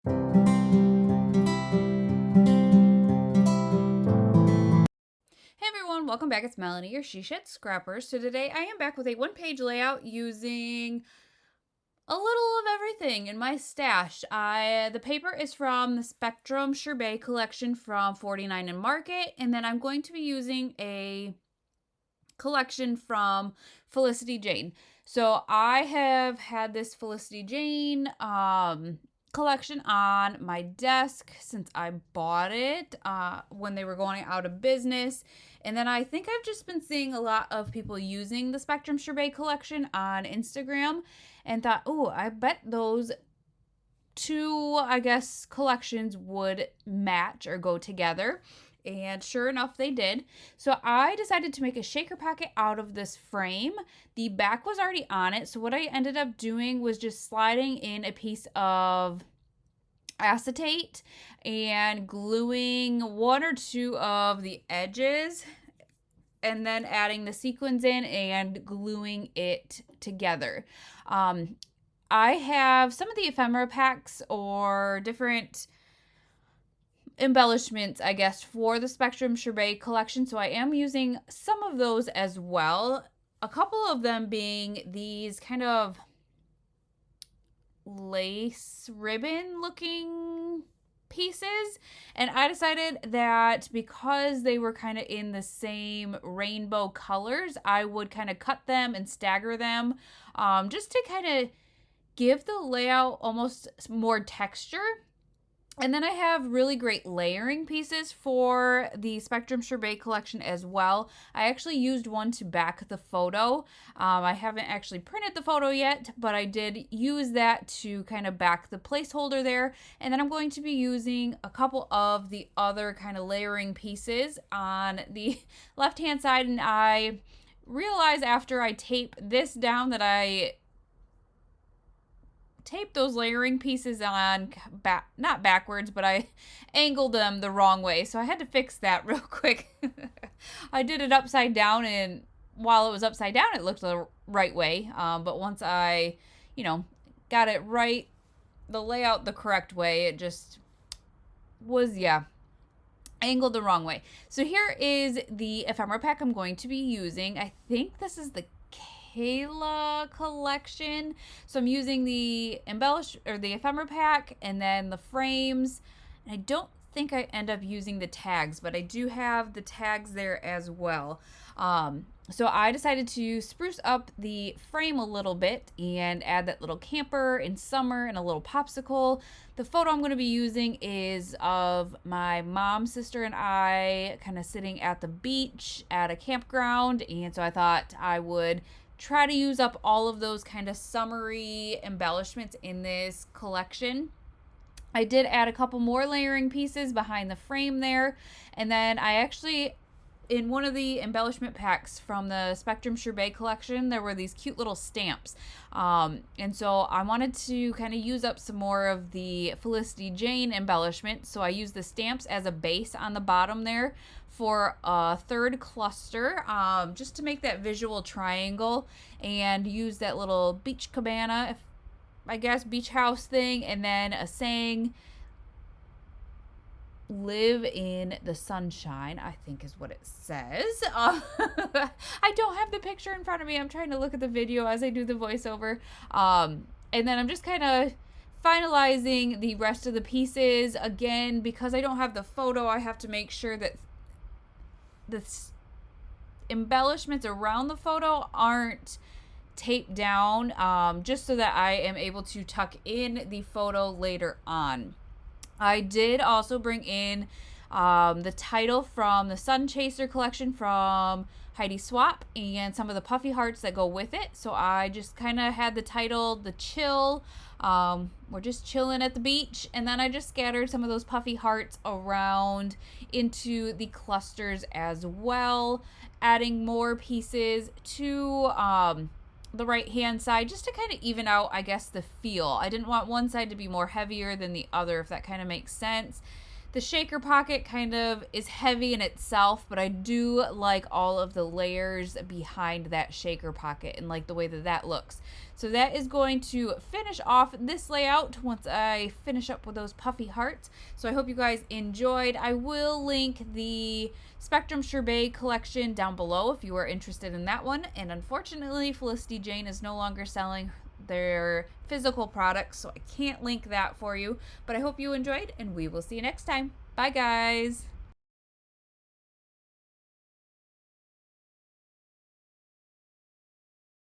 Hey everyone, welcome back. It's Melanie, your She Shed Scrapper. So today I am back with a one-page layout using a little of everything in my stash. The paper is from the Spectrum Sherbet Collection from 49 and Market, and then I'm going to be using a collection from Felicity Jane. So I have had this Felicity Jane collection on my desk since I bought it when they were going out of business. And then I think I've just been seeing a lot of people using the Spectrum Sherbet collection on Instagram and thought, oh, I bet those two, I guess, collections would match or go together. And sure enough, they did. So I decided to make a shaker packet out of this frame. The back was already on it. So what I ended up doing was just sliding in a piece of acetate and gluing one or two of the edges and then adding the sequins in and gluing it together. I have some of the ephemera packs or different embellishments, I guess, for the Spectrum Sherbet collection, so I am using some of those as well. A couple of them being these kind of lace ribbon looking pieces, and I decided that because they were kind of in the same rainbow colors, I would kind of cut them and stagger them just to kind of give the layout almost more texture. And then I have really great layering pieces for the Spectrum Sherbet collection as well. I actually used one to back the photo. I haven't actually printed the photo yet, but I did use that to kind of back the placeholder there. And then I'm going to be using a couple of the other kind of layering pieces on the left-hand side. And I realized after I tape this down that I taped those layering pieces on not backwards, but I angled them the wrong way, so I had to fix that real quick. I did it upside down, and while it was upside down it looked the right way, but once I got it right, the layout the correct way, it just was angled the wrong way. So here is the ephemera pack I'm going to be using. I think this is the Kayla collection. So I'm using the the ephemera pack and then the frames. And I don't think I end up using the tags, but I do have the tags there as well. So I decided to spruce up the frame a little bit and add that little camper in summer and a little popsicle. The photo I'm going to be using is of my mom, sister, and I kind of sitting at the beach at a campground. And so I thought I would try to use up all of those kind of summery embellishments in this collection. I did add a couple more layering pieces behind the frame there. And then I actually, in one of the embellishment packs from the Spectrum Sherbet collection, there were these cute little stamps. And so I wanted to kind of use up some more of the Felicity Jane embellishment. So I used the stamps as a base on the bottom there for a third cluster, just to make that visual triangle, and use that little beach cabana, I guess, beach house thing, and then a saying, "Live in the sunshine," I think is what it says. I don't have the picture in front of me. I'm trying to look at the video as I do the voiceover. And then I'm just kind of finalizing the rest of the pieces. Again, because I don't have the photo, I have to make sure that the embellishments around the photo aren't taped down, just so that I am able to tuck in the photo later on. I did also bring in the title from the Sun Chaser collection from Heidi Swap and some of the puffy hearts that go with it. So I just kind of had the title, The Chill. We're just chilling at the beach. And then I just scattered some of those puffy hearts around into the clusters as well, adding more pieces to the right hand side just to kind of even out, I guess, the feel. I didn't want one side to be more heavier than the other, if that kind of makes sense. The shaker pocket kind of is heavy in itself, but I do like all of the layers behind that shaker pocket and like the way that that looks. So that is going to finish off this layout once I finish up with those puffy hearts. So I hope you guys enjoyed. I will link the Spectrum Sherbet Collection down below if you are interested in that one. And unfortunately, Felicity Jane is no longer selling their physical products, so I can't link that for you. But I hope you enjoyed, and we will see you next time. Bye, guys.